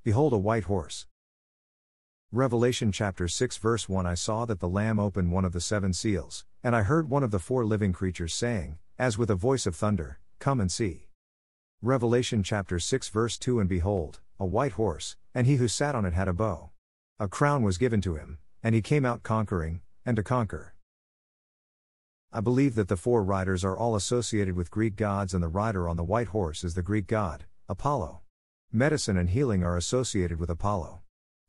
Behold a white horse. Revelation chapter 6 verse 1 I saw that the Lamb opened one of the seven seals, and I heard one of the four living creatures saying, as with a voice of thunder, Come and see. Revelation chapter 6 verse 2 And behold, a white horse, and he who sat on it had a bow. A crown was given to him, and he came out conquering, and to conquer. I believe that the four riders are all associated with Greek gods, and the rider on the white horse is the Greek god, Apollo. Medicine and healing are associated with Apollo.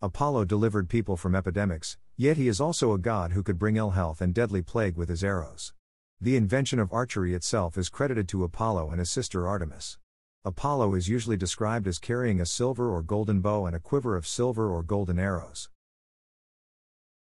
Apollo delivered people from epidemics, yet he is also a god who could bring ill health and deadly plague with his arrows. The invention of archery itself is credited to Apollo and his sister Artemis. Apollo is usually described as carrying a silver or golden bow and a quiver of silver or golden arrows.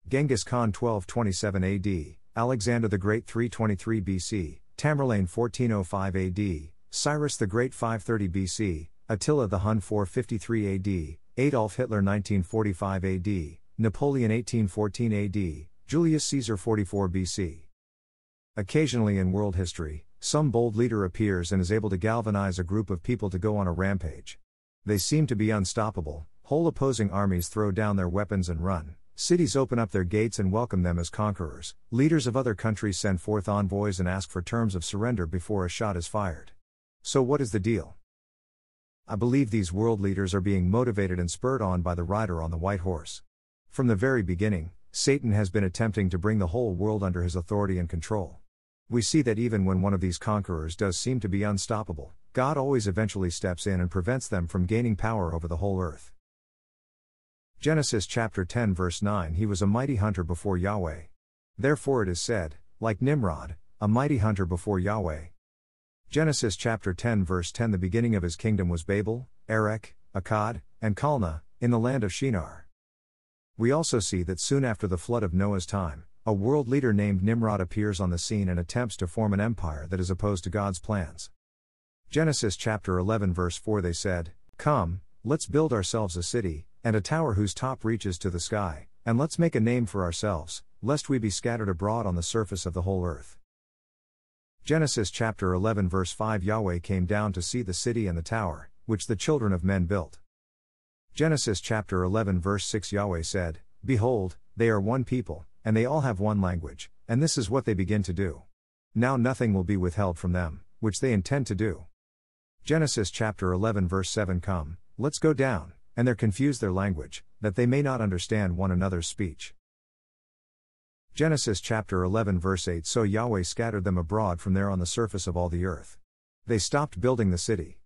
Genghis Khan 1227 AD, Alexander the Great 323 BC, Tamerlane 1405 AD, Cyrus the Great 530 BC, Attila the Hun 453 AD, Adolf Hitler 1945 AD, Napoleon 1814 AD, Julius Caesar 44 BC. Occasionally in world history, some bold leader appears and is able to galvanize a group of people to go on a rampage. They seem to be unstoppable, whole opposing armies throw down their weapons and run, cities open up their gates and welcome them as conquerors, leaders of other countries send forth envoys and ask for terms of surrender before a shot is fired. So what is the deal? I believe these world leaders are being motivated and spurred on by the rider on the white horse. From the very beginning, Satan has been attempting to bring the whole world under his authority and control. We see that even when one of these conquerors does seem to be unstoppable, God always eventually steps in and prevents them from gaining power over the whole earth. Genesis chapter 10 verse 9 He was a mighty hunter before Yahweh. Therefore it is said, like Nimrod, a mighty hunter before Yahweh. Genesis chapter 10 verse 10 The beginning of his kingdom was Babel, Erech, Akkad, and Calneh, in the land of Shinar. We also see that soon after the flood of Noah's time, a world leader named Nimrod appears on the scene and attempts to form an empire that is opposed to God's plans. Genesis chapter 11 verse 4 They said, Come, let's build ourselves a city, and a tower whose top reaches to the sky, and let's make a name for ourselves, lest we be scattered abroad on the surface of the whole earth. Genesis chapter 11 verse 5 Yahweh came down to see the city and the tower, which the children of men built. Genesis chapter 11 verse 6 Yahweh said, Behold, they are one people, and they all have one language, and this is what they begin to do. Now nothing will be withheld from them, which they intend to do. Genesis chapter 11 verse 7 Come, let's go down, and there confuse their language, that they may not understand one another's speech. Genesis chapter 11 verse 8 So Yahweh scattered them abroad from there on the surface of all the earth. They stopped building the city.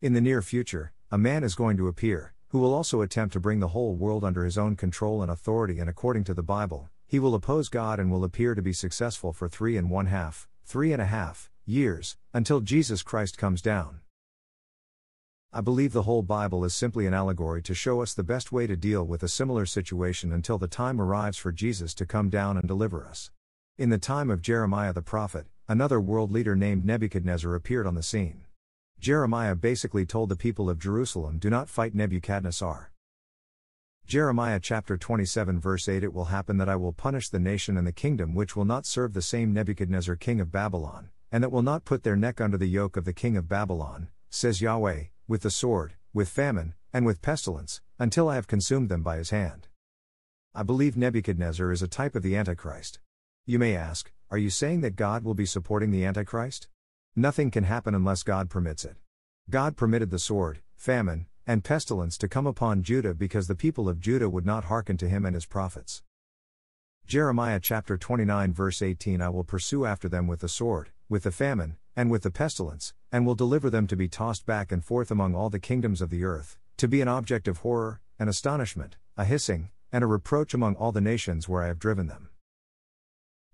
In the near future, a man is going to appear, who will also attempt to bring the whole world under his own control and authority, and according to the Bible, he will oppose God and will appear to be successful for 3.5 years, until Jesus Christ comes down. I believe the whole Bible is simply an allegory to show us the best way to deal with a similar situation until the time arrives for Jesus to come down and deliver us. In the time of Jeremiah the prophet, another world leader named Nebuchadnezzar appeared on the scene. Jeremiah basically told the people of Jerusalem, Do not fight Nebuchadnezzar. Jeremiah chapter 27 verse 8 It will happen that I will punish the nation and the kingdom which will not serve the same Nebuchadnezzar king of Babylon, and that will not put their neck under the yoke of the king of Babylon, says Yahweh, with the sword, with famine, and with pestilence, until I have consumed them by his hand. I believe Nebuchadnezzar is a type of the Antichrist. You may ask, are you saying that God will be supporting the Antichrist? Nothing can happen unless God permits it. God permitted the sword, famine, and pestilence to come upon Judah because the people of Judah would not hearken to him and his prophets. Jeremiah chapter 29 verse 18 I will pursue after them with the sword, with the famine, and with the pestilence, and will deliver them to be tossed back and forth among all the kingdoms of the earth, to be an object of horror, and astonishment, a hissing, and a reproach among all the nations where I have driven them.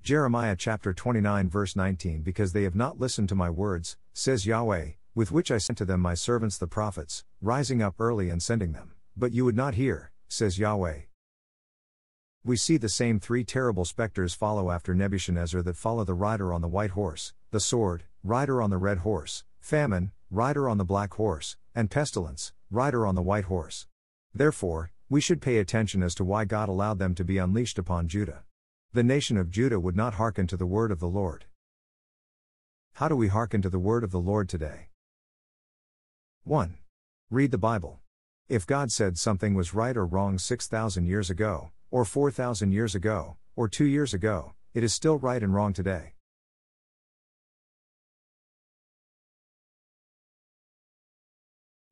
Jeremiah chapter 29 verse 19 Because they have not listened to my words, says Yahweh, with which I sent to them my servants the prophets, rising up early and sending them, but you would not hear, says Yahweh. We see the same three terrible specters follow after Nebuchadnezzar that follow the rider on the white horse, the sword, rider on the red horse, famine, rider on the black horse, and pestilence, rider on the white horse. Therefore, we should pay attention as to why God allowed them to be unleashed upon Judah. The nation of Judah would not hearken to the word of the Lord. How do we hearken to the word of the Lord today? 1. Read the Bible. If God said something was right or wrong 6,000 years ago, or 4,000 years ago, or 2 years ago, it is still right and wrong today.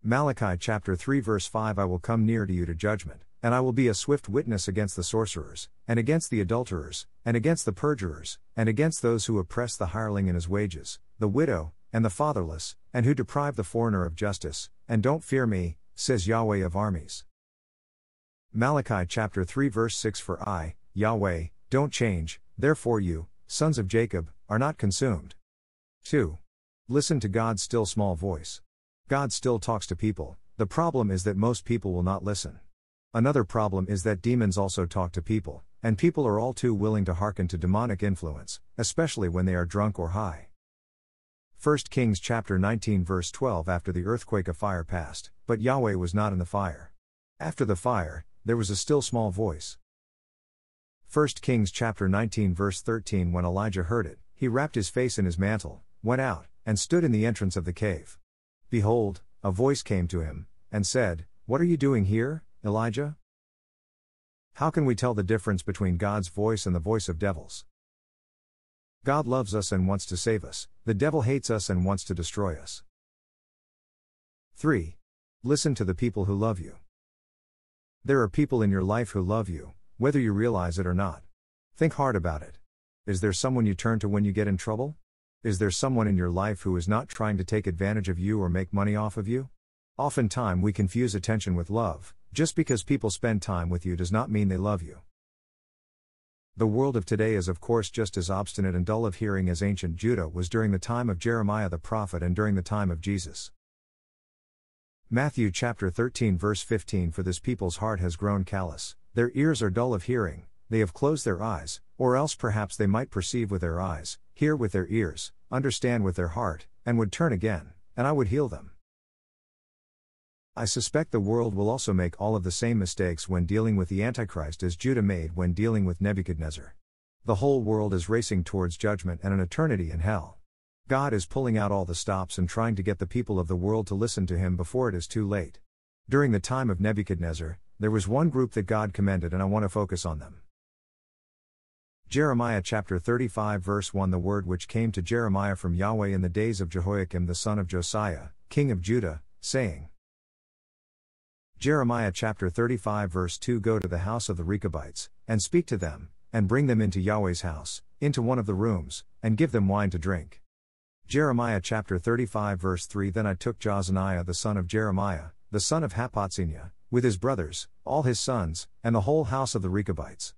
Malachi chapter 3 verse 5 I will come near to you to judgment, and I will be a swift witness against the sorcerers, and against the adulterers, and against the perjurers, and against those who oppress the hireling in his wages, the widow, and the fatherless, and who deprive the foreigner of justice, and don't fear me, says Yahweh of armies. Malachi chapter 3 verse 6 For I, Yahweh, don't change, therefore you, sons of Jacob, are not consumed. 2. Listen to God's still small voice. God still talks to people, the problem is that most people will not listen. Another problem is that demons also talk to people, and people are all too willing to hearken to demonic influence, especially when they are drunk or high. 1 Kings chapter 19 verse 12 After the earthquake a fire passed, but Yahweh was not in the fire. After the fire, there was a still small voice. 1 Kings chapter 19 verse 13 When Elijah heard it, he wrapped his face in his mantle, went out, and stood in the entrance of the cave. Behold, a voice came to him, and said, What are you doing here, Elijah? How can we tell the difference between God's voice and the voice of devils? God loves us and wants to save us, the devil hates us and wants to destroy us. 3. Listen to the people who love you. There are people in your life who love you, whether you realize it or not. Think hard about it. Is there someone you turn to when you get in trouble? Is there someone in your life who is not trying to take advantage of you or make money off of you? Oftentimes we confuse attention with love. Just because people spend time with you does not mean they love you. The world of today is of course just as obstinate and dull of hearing as ancient Judah was during the time of Jeremiah the prophet and during the time of Jesus. Matthew chapter 13 verse 15 For this people's heart has grown callous, their ears are dull of hearing, they have closed their eyes, or else perhaps they might perceive with their eyes, hear with their ears, understand with their heart, and would turn again, and I would heal them. I suspect the world will also make all of the same mistakes when dealing with the Antichrist as Judah made when dealing with Nebuchadnezzar. The whole world is racing towards judgment and an eternity in hell. God is pulling out all the stops and trying to get the people of the world to listen to him before it is too late. During the time of Nebuchadnezzar, there was one group that God commended and I want to focus on them. Jeremiah chapter 35 verse 1 The word which came to Jeremiah from Yahweh in the days of Jehoiakim the son of Josiah, king of Judah, saying. Jeremiah chapter 35 verse 2 Go to the house of the Rechabites, and speak to them, and bring them into Yahweh's house, into one of the rooms, and give them wine to drink. Jeremiah chapter 35 verse 3 Then I took Jozaniah the son of Jeremiah, the son of Haphotziah, with his brothers, all his sons, and the whole house of the Rechabites.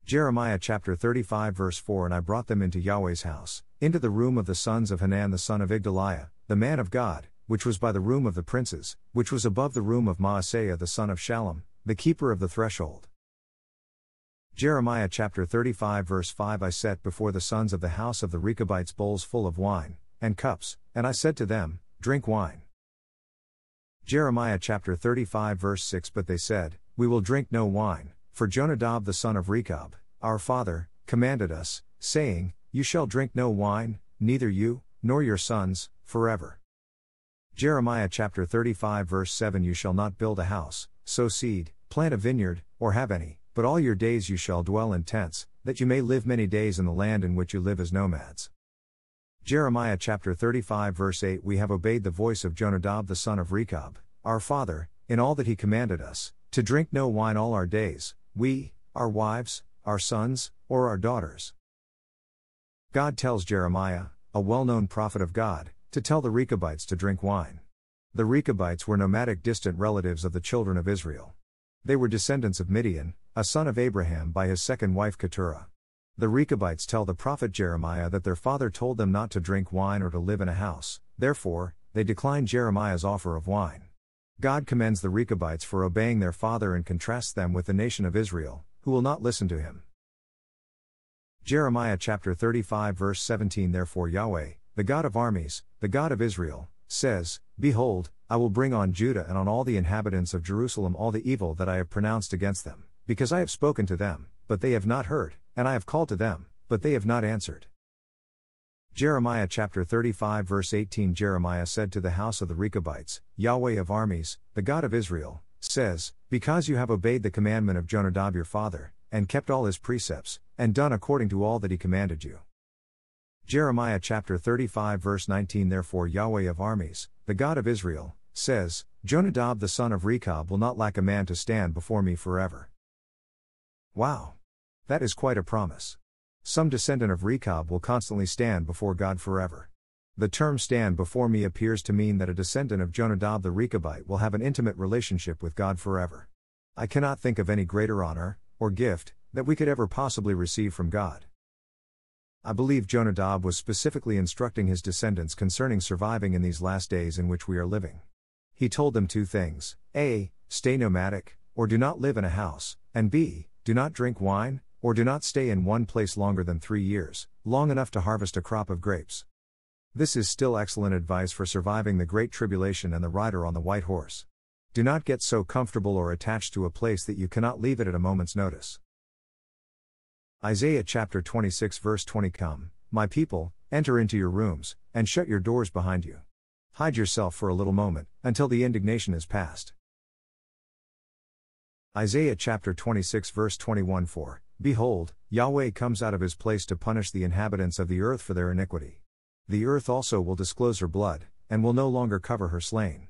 Jeremiah chapter 35 verse 4 And I brought them into Yahweh's house, into the room of the sons of Hanan the son of Igdaliah, the man of God, which was by the room of the princes, which was above the room of Maaseiah the son of Shallum, the keeper of the threshold. Jeremiah chapter 35 verse 5 I set before the sons of the house of the Rechabites bowls full of wine, and cups, and I said to them, Drink wine. Jeremiah chapter 35 verse 6 But they said, We will drink no wine, for Jonadab the son of Rechab, our father, commanded us, saying, You shall drink no wine, neither you, nor your sons, forever. Jeremiah chapter 35 verse 7 You shall not build a house, sow seed, plant a vineyard, or have any, but all your days you shall dwell in tents, that you may live many days in the land in which you live as nomads. Jeremiah chapter 35 verse 8 We have obeyed the voice of Jonadab the son of Rechab, our father, in all that he commanded us, to drink no wine all our days, we, our wives, our sons, or our daughters. God tells Jeremiah, a well-known prophet of God, to tell the Rechabites to drink wine. The Rechabites were nomadic distant relatives of the children of Israel. They were descendants of Midian, a son of Abraham by his second wife Keturah. The Rechabites tell the prophet Jeremiah that their father told them not to drink wine or to live in a house, therefore, they decline Jeremiah's offer of wine. God commends the Rechabites for obeying their father and contrasts them with the nation of Israel, who will not listen to him. Jeremiah chapter 35 verse 17 Therefore Yahweh, the God of armies, the God of Israel, says, Behold, I will bring on Judah and on all the inhabitants of Jerusalem all the evil that I have pronounced against them, because I have spoken to them, but they have not heard, and I have called to them, but they have not answered. Jeremiah chapter 35 verse 18. Jeremiah said to the house of the Rechabites, Yahweh of armies, the God of Israel, says, because you have obeyed the commandment of Jonadab your father, and kept all his precepts, and done according to all that he commanded you. Jeremiah chapter 35 verse 19. Therefore Yahweh of armies, the God of Israel, says, Jonadab the son of Rechab will not lack a man to stand before me forever. Wow! That is quite a promise. Some descendant of Rechab will constantly stand before God forever. The term stand before me appears to mean that a descendant of Jonadab the Rechabite will have an intimate relationship with God forever. I cannot think of any greater honor, or gift, that we could ever possibly receive from God. I believe Jonadab was specifically instructing his descendants concerning surviving in these last days in which we are living. He told them two things: A. Stay nomadic, or do not live in a house, and B. Do not drink wine, or do not stay in one place longer than 3 years, long enough to harvest a crop of grapes. This is still excellent advice for surviving the Great Tribulation and the rider on the white horse. Do not get so comfortable or attached to a place that you cannot leave it at a moment's notice. Isaiah chapter 26 verse 20. Come, my people, enter into your rooms, and shut your doors behind you. Hide yourself for a little moment, until the indignation is past. Isaiah chapter 26 verse 21. For, behold, Yahweh comes out of his place to punish the inhabitants of the earth for their iniquity. The earth also will disclose her blood, and will no longer cover her slain.